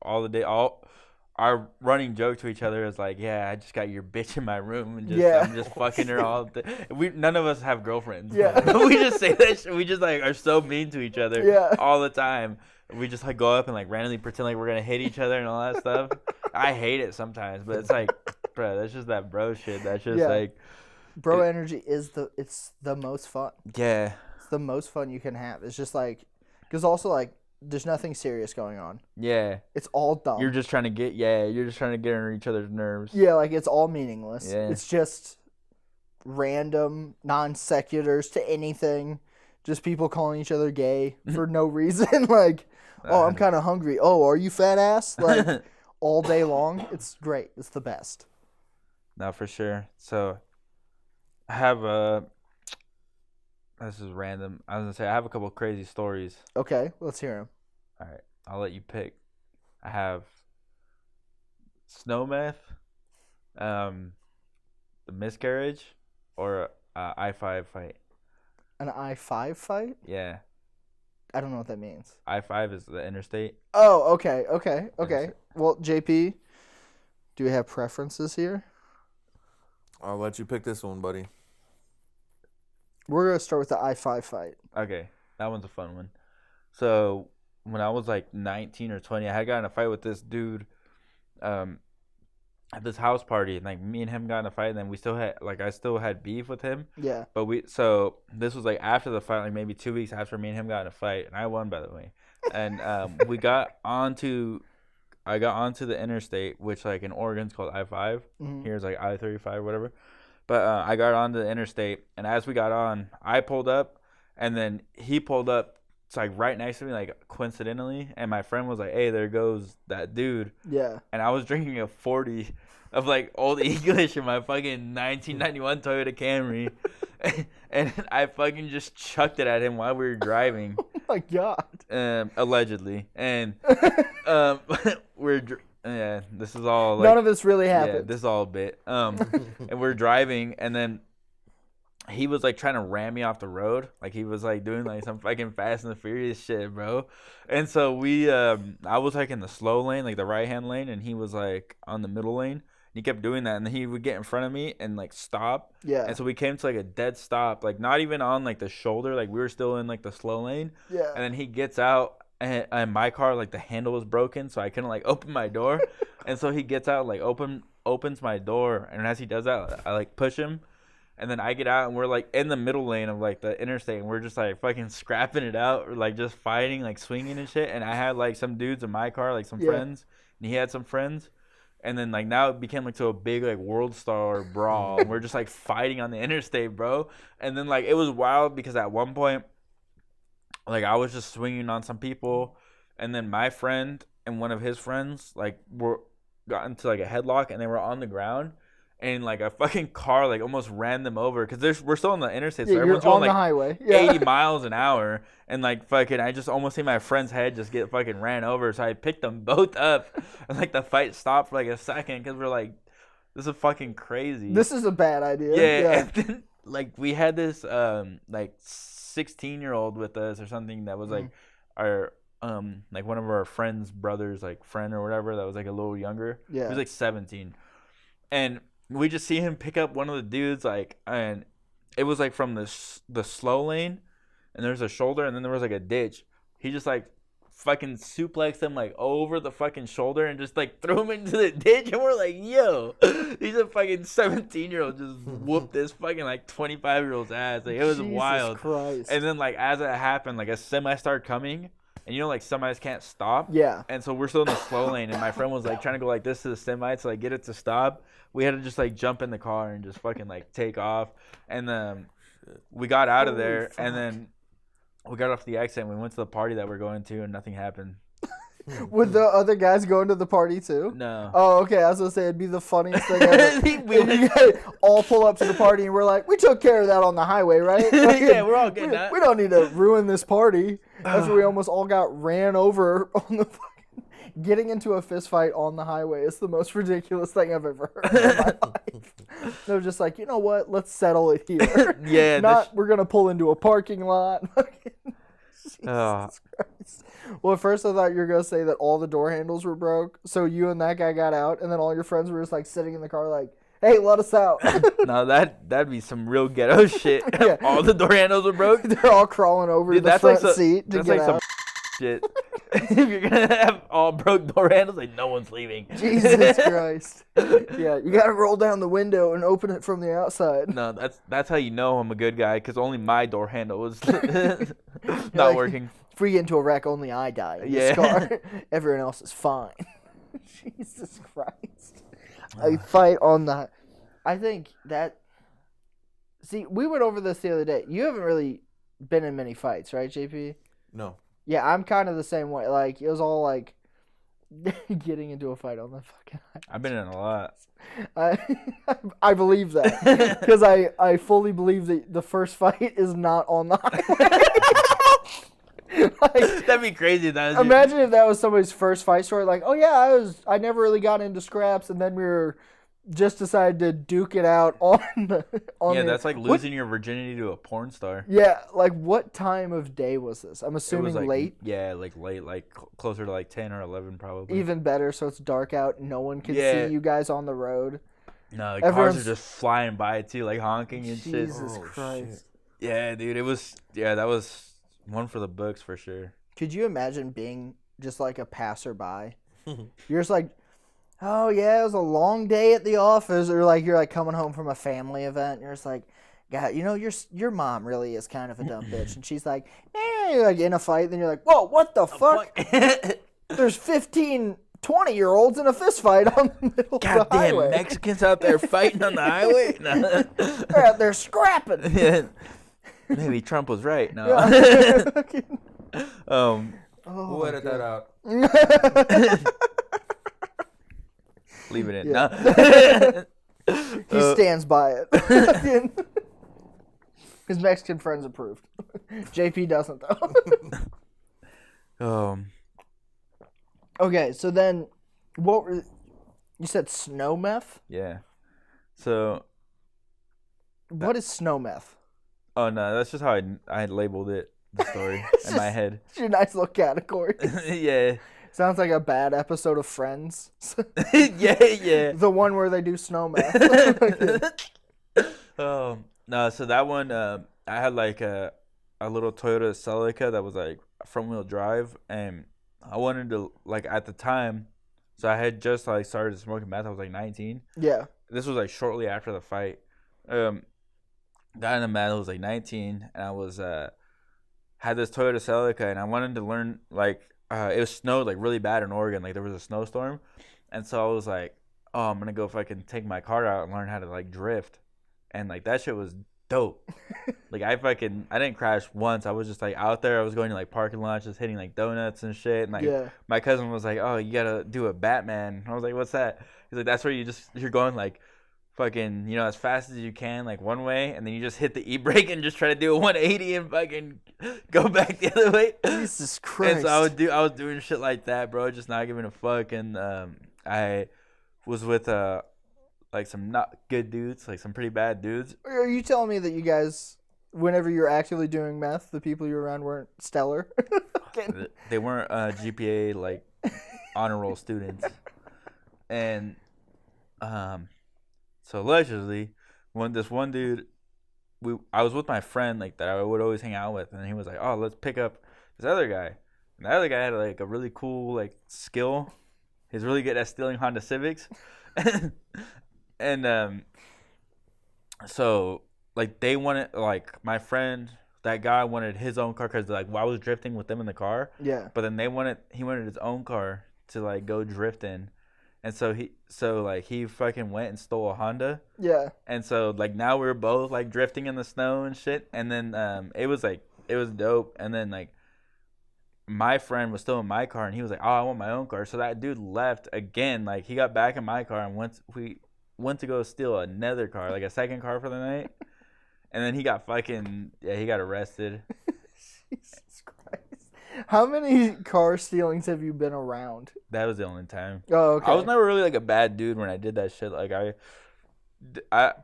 all the day. Our running joke to each other is like, yeah, I just got your bitch in my room, and I'm just fucking her all day. None of us have girlfriends.
Yeah.
We just say that shit. We just, like, are so mean to each other all the time. We just, like, go up and, like, randomly pretend like we're going to hit each other and all that stuff. I hate it sometimes, but it's like, bro, that's just that bro shit. That's just, like...
Bro energy is the most fun.
Yeah.
The most fun you can have. It's just like, because also like there's nothing serious going on.
Yeah.
It's all dumb.
You're just trying to get under each other's nerves.
Yeah, like it's all meaningless.
Yeah.
It's just random non sequiturs to anything. Just people calling each other gay for no reason. Like, oh, I'm kind of hungry. Oh, are you fat ass? Like all day long. It's great. It's the best.
No, for sure. So I have a. This is random. I was gonna say I have a couple crazy stories.
Okay, let's hear them.
All right, I'll let you pick. I have snow meth, the miscarriage, or I-5 fight.
An I-5 fight?
Yeah,
I don't know what that means.
I-5 is the interstate.
Oh, okay.
Interstate.
Well, JP, do we have preferences here?
I'll let you pick this one, buddy.
We're going to start with the I-5 fight.
Okay, that one's a fun one. So when I was like 19 or 20, I had gotten in a fight with this dude at this house party, and like me and him got in a fight, and then I still had beef with him.
Yeah.
But this was like after the fight, like maybe 2 weeks after me and him got in a fight, and I won, by the way. And I got onto the interstate, which like in Oregon's called I-5.
Mm-hmm.
Here's like I-35, whatever. But I got onto the interstate, and as we got on, I pulled up, and then he pulled up. It's like right next to me, like coincidentally, and my friend was like, "Hey, there goes that dude."
Yeah.
And I was drinking a 40 of like Old English in my fucking 1991 Toyota Camry, and I fucking just chucked it at him while we were driving.
Oh my God.
Allegedly, and this is all like,
none of this really
yeah,
happened.
this is all a bit. And we're driving, and then he was like trying to ram me off the road, like he was like doing like some fucking Fast and the Furious shit, bro. And so I was like in the slow lane, like the right hand lane, and he was like on the middle lane. He kept doing that, and then he would get in front of me and like stop.
Yeah.
And so we came to like a dead stop, like not even on like the shoulder, like we were still in like the slow lane.
Yeah.
And then he gets out, and my car, like the handle was broken, so I couldn't like open my door. And so he gets out, like opens my door, and as he does that, I like push him. And then I get out, and we're like in the middle lane of like the interstate, and we're just like fucking scrapping it out, or like just fighting, like swinging and shit. And I had like some dudes in my car, like some friends, and he had some friends. And then like now it became like to a big like world star brawl, and we're just like fighting on the interstate, bro. And then like it was wild because at one point, like I was just swinging on some people, and then my friend and one of his friends like got into like a headlock, and they were on the ground. And like a fucking car like almost ran them over because we're still on the interstate, so everyone's
you're on
going
the
like
highway.
80 miles an hour, and like fucking I just almost see my friend's head just get fucking ran over. So I picked them both up, and like the fight stopped for like a second because we're like, this is fucking crazy.
This is a bad idea.
Yeah. And then like we had this like 16-year-old with us or something that was like our like one of our friends' brothers, like friend or whatever, that was like a little younger.
Yeah.
He was like 17, and we just see him pick up one of the dudes, like, and it was like from the slow lane, and there's a shoulder, and then there was like a ditch. He just like fucking suplexed him like over the fucking shoulder and just like threw him into the ditch, and we're like, yo, he's a fucking 17-year-old just whooped this fucking like 25-year-old's ass. Like it was
Jesus
wild.
Christ.
And then like as it happened, like a semi started coming. And you know, like semis can't stop.
Yeah.
And so we're still in the slow lane, and my friend was like trying to go like this to the semi to like get it to stop. We had to just like jump in the car and just fucking like take off. And then we got out of there, and then we got off the exit, and we went to the party that we're going to, and nothing happened.
Would the other guys go into the party too?
No.
Oh, okay. I was gonna say it'd be the funniest thing ever. We all pull up to the party and we're like, we took care of that on the highway, right?
Yeah, we're all getting that.
We don't need to ruin this party after we almost all got ran over on the fucking. Getting into a fist fight on the highway is the most ridiculous thing I've ever heard in my life. They're just like, you know what? Let's settle it here.
Yeah.
We're gonna pull into a parking lot. Jesus Christ. Well, at first I thought you were going to say that all the door handles were broke, so you and that guy got out, and then all your friends were just, like, sitting in the car like, hey, let us out.
No, that'd be some real ghetto shit. Yeah. All the door handles are broke.
They're all crawling over to the front seat to get out.
Some shit. If you're going to have all broke door handles, like, no one's leaving.
Jesus Christ. Yeah, you got to roll down the window and open it from the outside.
No, that's how you know I'm a good guy, because only my door handle was not working.
If we get into a wreck, only I die in this car. Everyone else is fine. Jesus Christ. A fight on the... I think that... See, we went over this the other day. You haven't really been in many fights, right, JP?
No.
Yeah, I'm kind of the same way. Like, it was all like... Getting into a fight on the fucking highway.
I've been in a lot.
I believe that because I fully believe that the first fight is not on the highway. Like,
That'd be crazy.
Imagine if that was somebody's first fight story. Like, oh yeah, I never really got into scraps, and then we were just decided to duke it out on the.
That's like losing your virginity to a porn star.
Yeah, like what time of day was this? I'm assuming late.
Yeah, like late, like closer to like 10 or 11 probably.
Even better, so it's dark out. No one can see you guys on the road.
No, the cars are just flying by too, like honking and shit.
Jesus Christ. Shit.
Yeah, dude, that was one for the books for sure.
Could you imagine being just like a passerby? You're just like, oh yeah, it was a long day at the office, or like you're like coming home from a family event, and you're just like, God, your mom really is kind of a dumb bitch, and she's like, you're like in a fight, then you're like, whoa, what the fuck? There's 15 20-year-olds in a fist fight on the middle of the highway.
Goddamn Mexicans out there fighting on the highway? No.
They're out there scrapping.
Yeah. Maybe Trump was right. No.
We'll edit that out.
Leave it in.
Yeah. He stands by it. His Mexican friends approved. JP doesn't though. Okay, so then, you said snow meth?
Yeah. So.
What is snow meth?
Oh no, that's just how I had labeled it, the story in my head.
It's your nice little category.
Yeah.
Sounds like a bad episode of Friends.
Yeah.
The one where they do snow meth.
No, so that one, I had like a little Toyota Celica that was like front wheel drive, and I wanted to, like, at the time, so I had just like started smoking meth. I was like 19.
Yeah.
This was like shortly after the fight. Got into meth. I was like 19, and I was had this Toyota Celica, and I wanted to learn, like, it was snowed like really bad in Oregon. Like there was a snowstorm, and so I was like, oh, I'm gonna go fucking take my car out and learn how to like drift, and like that shit was dope. Like I didn't crash once. I was just like out there. I was going to like parking lots, just hitting like donuts and shit. And like my cousin was like, oh, you gotta do a Batman. I was like, what's that? He's like, that's where you're going like fucking, as fast as you can, like one way, and then you just hit the e-brake and just try to do a 180 and fucking go back the other way.
Jesus Christ.
And so I was doing shit like that, bro, just not giving a fuck. And I was with like some not good dudes, like some pretty bad dudes.
Are you telling me that you guys, whenever you're actively doing meth, the people you were around weren't stellar?
They weren't GPA like honor roll students. And so allegedly, this one dude, I was with my friend like that I would always hang out with, and he was like, oh, let's pick up this other guy. And the other guy had like a really cool like skill. He's really good at stealing Honda Civics. And so like they wanted, like my friend, that guy wanted his own car because like I was drifting with them in the car.
Yeah.
But then he wanted his own car to like go drift in, and so he fucking went and stole a Honda.
Yeah.
And so like now we were both like drifting in the snow and shit, and then it was dope, and then like my friend was still in my car, and he was like, oh, I want my own car. So that dude left again. Like he got back in my car and we went to go steal another car, like a second car for the night. And then he got arrested.
Jesus Christ. How many car stealings have you been around?
That was the only time.
Oh, okay.
I was never really like a bad dude when I did that shit. Like I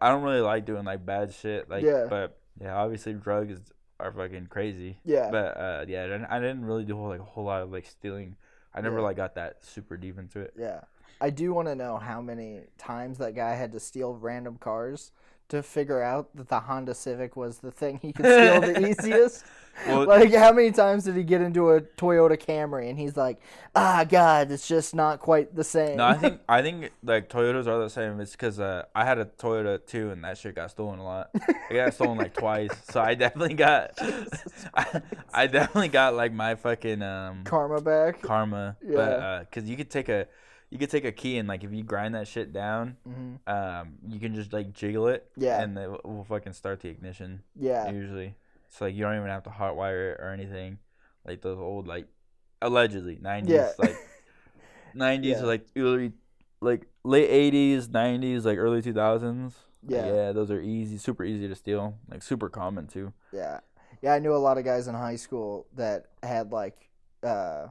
don't really like doing like bad shit. Like,
yeah.
But yeah, obviously drugs are fucking crazy.
Yeah.
But I didn't really do like a whole lot of like stealing. I never like got that super deep into it.
Yeah. I do want to know how many times that guy had to steal random cars to figure out that the Honda Civic was the thing he could steal the easiest. Well, like, how many times did he get into a Toyota Camry and he's like, God, it's just not quite the same.
No, I think like Toyotas are the same. It's because I had a Toyota too, and that shit got stolen a lot. It got stolen like twice, so I definitely got, I definitely got like my fucking
karma back.
Karma,
yeah.
But because you could take a key and like if you grind that shit down, you can just like jiggle it, and it will fucking start the ignition.
Yeah,
usually. So like you don't even have to hotwire it or anything, like those old like allegedly 90s like 90s,
Yeah.
like early, like late 80s, 90s, like early 2000s.
Yeah.
Yeah, those are easy, super easy to steal. Like super common too.
Yeah. Yeah, I knew a lot of guys in high school that had like a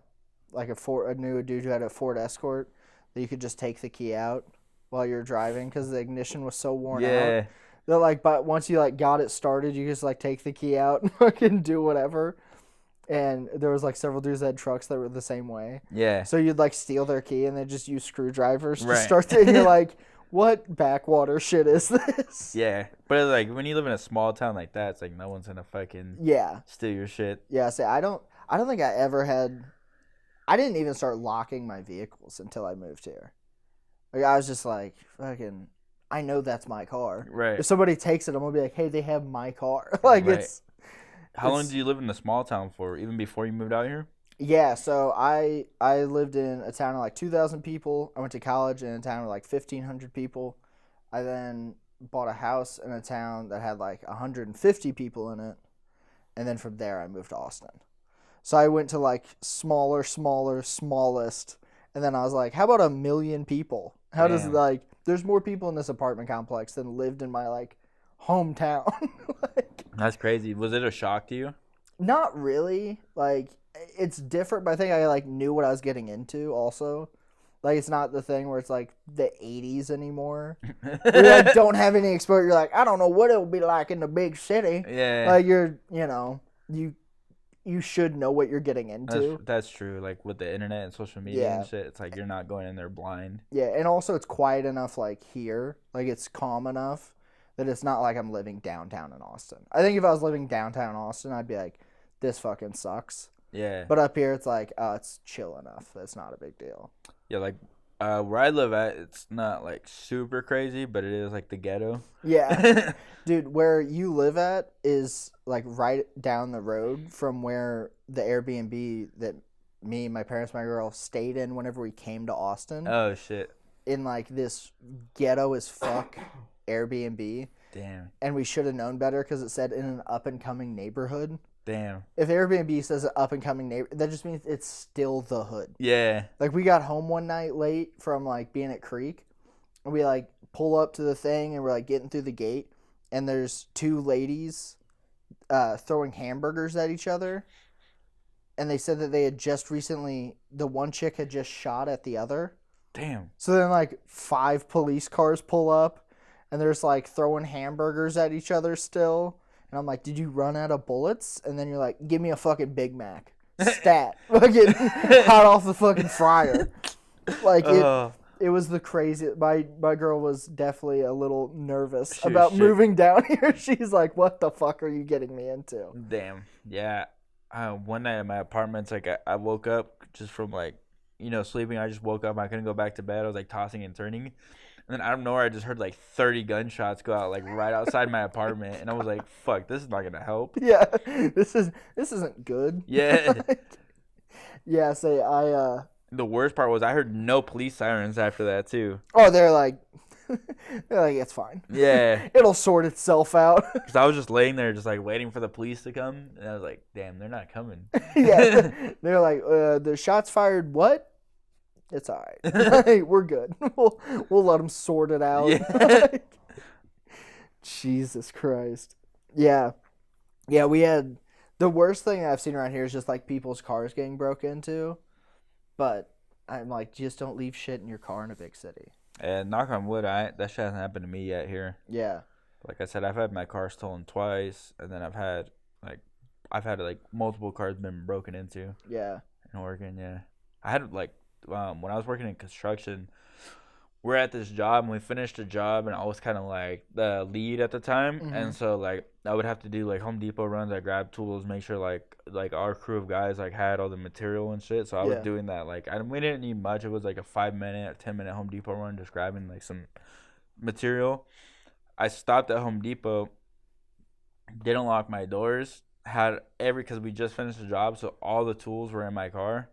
Ford. I knew a dude who had a Ford Escort that you could just take the key out while you're driving because the ignition was so worn out.
Yeah.
They're like, but once you like got it started, you just like take the key out and fucking do whatever. And there was like several dudes that had trucks that were the same way.
Yeah.
So you'd like steal their key and then just use screwdrivers to
Right.
start it. And you're like, what backwater shit is this?
Yeah. But it's like when you live in a small town like that, it's like no one's gonna fucking
Yeah.
steal your shit.
Yeah. See, I don't think I ever had. I didn't even start locking my vehicles until I moved here. Like I was just like, fucking, I know that's my car.
Right.
If somebody takes it, I'm gonna be like, hey, they have my car. Like
Right. How long
it's-
did you live in the small town for? Even before you moved out here?
Yeah, so I lived in a town of like 2,000 people. I went to college in a town of like 1,500 people. I then bought a house in a town that had like 150 people in it. And then from there, I moved to Austin. So I went to like smallest. And then I was like, how about 1 million people? How does
Damn.
like, there's more people in this apartment complex than lived in my like hometown. Like,
That's crazy. Was it a shock to you?
not really. Like, it's different, but I think I like knew what I was getting into also. Like, it's not the thing where it's like the 80s anymore. Where you like, don't have any exposure. You're like, I don't know what it will be like in the big city.
Yeah.
Like, you should know what you're getting into.
That's true. Like with the internet and social media
Yeah.
and shit, it's like you're not going in there blind.
Yeah, and also it's quiet enough like here. Like, it's calm enough that it's not like I'm living downtown in Austin. I think if I was living downtown Austin, I'd be like, this fucking sucks.
Yeah.
But up here, it's like, oh, it's chill enough. That's not a big deal.
Yeah, like where I live at, it's not like super crazy, but it is like the ghetto.
Yeah. Dude, where you live at is like right down the road from where the Airbnb that me, my parents, my girl stayed in whenever we came to Austin.
Oh shit.
In like this ghetto as fuck Airbnb.
Damn.
And we should have known better because it said in an up and coming neighborhood.
Damn.
If Airbnb says an up and coming neighborhood, that just means it's still the hood.
Yeah.
Like, we got home one night late from like being at Creek, and we like pull up to the thing and we're like getting through the gate, and there's two ladies throwing hamburgers at each other, and they said that they had just recently, the one chick had just shot at the other.
Damn.
So then like 5 police cars pull up, and there's like throwing hamburgers at each other still. And I'm like, did you run out of bullets? And then you're like, give me a fucking Big Mac. Stat. Fucking hot off the fucking fryer. Like, it was the craziest. My girl was definitely a little nervous about moving down here. She's like, what the fuck are you getting me into?
Damn. Yeah. One night in my apartment, it's like I woke up just from like, sleeping. I just woke up. I couldn't go back to bed. I was like tossing and turning. And then out of nowhere, I just heard like 30 gunshots go out like right outside my apartment, and I was like, "Fuck, this is not gonna help."
Yeah, this isn't good.
Yeah.
Yeah. Say
The worst part was I heard no police sirens after that too.
Oh, they're like, it's fine.
Yeah.
It'll sort itself out.
Because I was just laying there, just like waiting for the police to come, and I was like, "Damn, they're not coming."
Yeah, they're like, the shots fired. What? It's all right. Hey, we're good. We'll let them sort it out.
Yeah.
Jesus Christ. Yeah. Yeah, we had the worst thing I've seen around here is just like people's cars getting broke into. But I'm like, just don't leave shit in your car in a big city.
And knock on wood, that shit hasn't happened to me yet here.
Yeah.
Like I said, I've had my car stolen twice, and then I've had multiple cars been broken into.
Yeah.
In Oregon, yeah. I had like when I was working in construction, we're at this job and we finished a job, and I was kind of like the lead at the time, and so like I would have to do like Home Depot runs. I grabbed tools, make sure like our crew of guys like had all the material and shit. So I was doing that. Like we didn't need much. It was like a 5-minute or 10-minute Home Depot run, just grabbing like some material. I stopped at Home Depot, didn't lock my doors, because we just finished the job, so all the tools were in my car.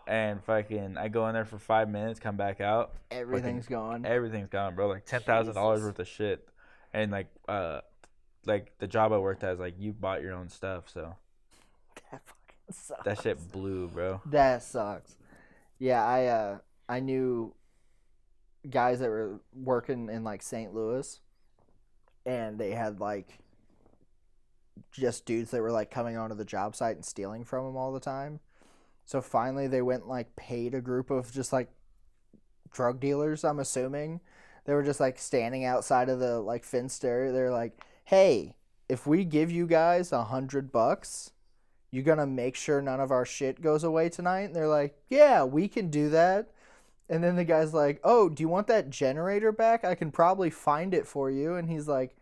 And fucking, I go in there for 5 minutes, come back out.
Everything's gone.
Everything's gone, bro. Like $10,000 worth of shit. And like the job I worked at is like you bought your own stuff, so
That fucking sucks.
that shit blew, bro.
That sucks. Yeah, I I knew guys that were working in like St. Louis, and they had like just dudes that were like coming onto the job site and stealing from them all the time. So finally they went and like paid a group of just like drug dealers, I'm assuming. They were just like standing outside of the like fenced area. They're like, hey, if we give you guys $100, you gonna make sure none of our shit goes away tonight? And they're like, yeah, we can do that. And then the guy's like, oh, do you want that generator back? I can probably find it for you. And he's like,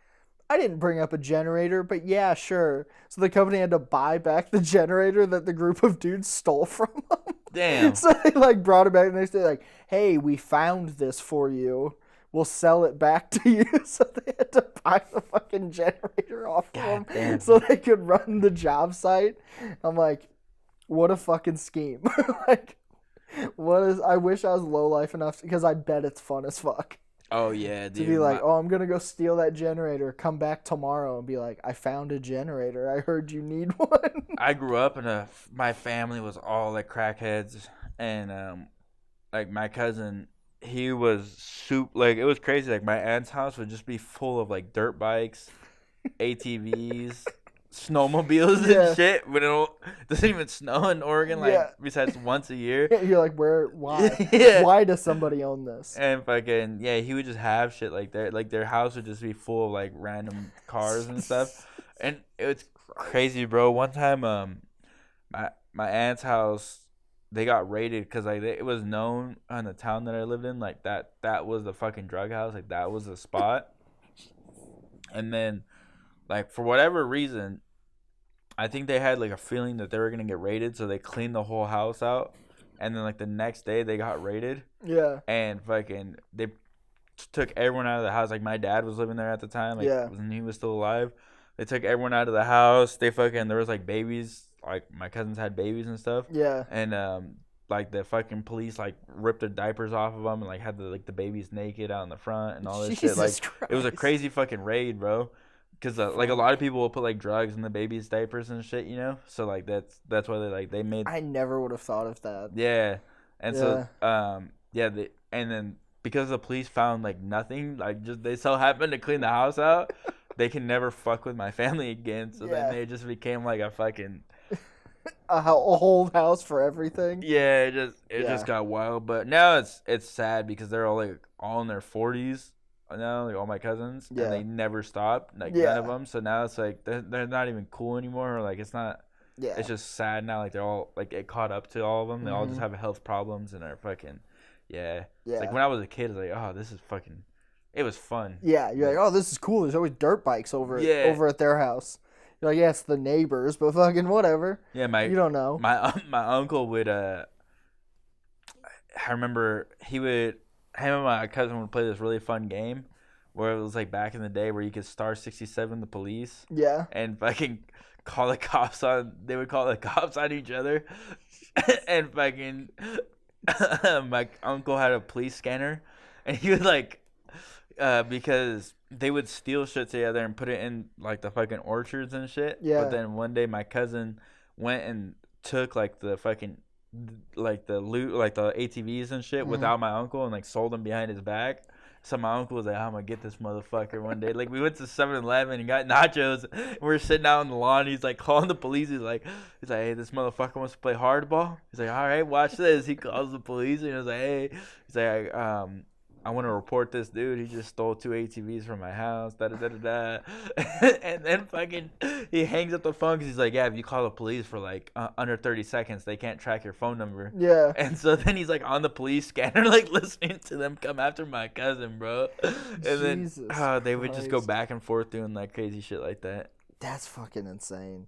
I didn't bring up a generator, but yeah, sure. So the company had to buy back the generator that the group of dudes stole from them.
Damn.
So they like brought it back and they said like, hey, we found this for you. We'll sell it back to you. So they had to buy the fucking generator off of them so they could run the job site. I'm like, what a fucking scheme. Like, I wish I was low life enough because I bet it's fun as fuck.
Oh yeah, dude.
To be like, oh, I'm gonna go steal that generator, come back tomorrow and be like, I found a generator. I heard you need one.
I grew up in my family was all like crackheads, and like my cousin, he was like it was crazy. Like my aunt's house would just be full of like dirt bikes, ATVs, snowmobiles and shit. But it doesn't even snow in Oregon, like besides once a year.
You're like, why?
Yeah.
Why does somebody own this?
And fucking he would just have shit like that. Like their house would just be full of like random cars and stuff. And it's crazy, bro. One time, my aunt's house, they got raided because like it was known in the town that I lived in, like that was the fucking drug house, like that was the spot. And then, like for whatever reason, I think they had like a feeling that they were gonna get raided, so they cleaned the whole house out. And then like the next day they got raided. Yeah. And fucking they took everyone out of the house. Like my dad was living there at the time. Like when he was still alive. They took everyone out of the house. There was like babies. Like my cousins had babies and stuff. Yeah. And like the fucking police like ripped their diapers off of them and like had the babies naked out in the front and all this shit. Like Christ. It was a crazy fucking raid, bro. Because like a lot of people will put like drugs in the baby's diapers and shit, you know. So like that's why they made.
I never would have thought of that.
Yeah, and so and then because the police found like nothing, like just they so happened to clean the house out, they can never fuck with my family again. So then they just became like a fucking
a whole house for everything.
Yeah, it just got wild. But now it's sad because they're all in their 40s. Now, like all my cousins, and they never stopped, like none of them. So now it's like they're not even cool anymore, or like it's not. Yeah. It's just sad now. Like they're all like it caught up to all of them. They all just have health problems and are fucking. Yeah. It's like when I was a kid, I was like, oh, this is fucking. It was fun.
Yeah, you're like, oh, this is cool. There's always dirt bikes over at their house. You're like, yeah, it's the neighbors, but fucking whatever.
Yeah, you don't know. My uncle would I remember him and my cousin would play this really fun game where it was like back in the day where you could star 67 the police. Yeah. And fucking call the cops on. They would call the cops on each other. And fucking my uncle had a police scanner, and he would like because they would steal shit together and put it in like the fucking orchards and shit. Yeah. But then one day my cousin went and took like the fucking like the loot, like the ATVs and shit without my uncle and like sold them behind his back. So my uncle was like, I'm gonna get this motherfucker one day. Like we went to 7-Eleven and got nachos. And we're sitting out on the lawn. He's like calling the police. He's like, hey, this motherfucker wants to play hardball. He's like, all right, watch this. He calls the police and he was like, hey, he's like, I want to report this dude. He just stole 2 ATVs from my house. Da da da da da. And then fucking he hangs up the phone because he's like, yeah, if you call the police for like under 30 seconds, they can't track your phone number. Yeah. And so then he's like on the police scanner, like listening to them come after my cousin, bro. And Jesus then they would just go back and forth doing like crazy shit like that.
That's fucking insane.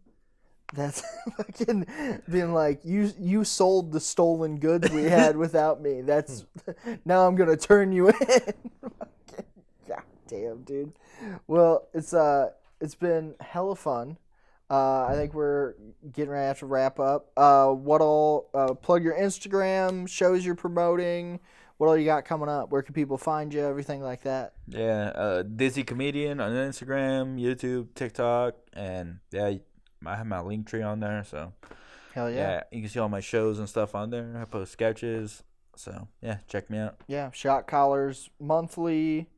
That's fucking being like, you sold the stolen goods we had without me. That's now I'm gonna turn you in. God damn, dude. Well, it's been hella fun. I think we're getting ready to wrap up. What all plug your Instagram, shows you're promoting. What all you got coming up? Where can people find you? Everything like that.
Yeah, Dizzy Comedian on Instagram, YouTube, TikTok, and I have my link tree on there, so
hell yeah.
Yeah, you can see all my shows and stuff on there. I post sketches, So yeah, check me out.
Yeah, Shot Collars monthly.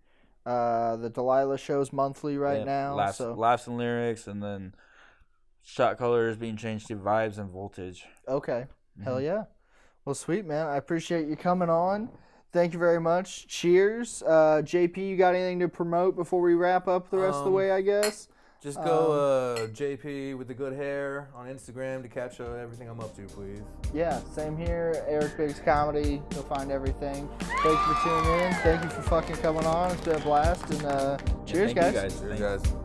The Delilah show's monthly right now.
Laughs and Lyrics, and then Shot Color is being changed to Vibes and Voltage.
Okay. Hell yeah. Well, sweet, man. I appreciate you coming on. Thank you very much. Cheers. JP, you got anything to promote before we wrap up the rest of the way, I guess?
Just go JP with the good hair on Instagram to catch everything I'm up to, please.
Yeah, same here. Eric Biggs Comedy. You'll find everything. Thank you for tuning in. Thank you for fucking coming on. It's been a blast. And cheers,
Thank
guys.
you guys.
Cheers, guys.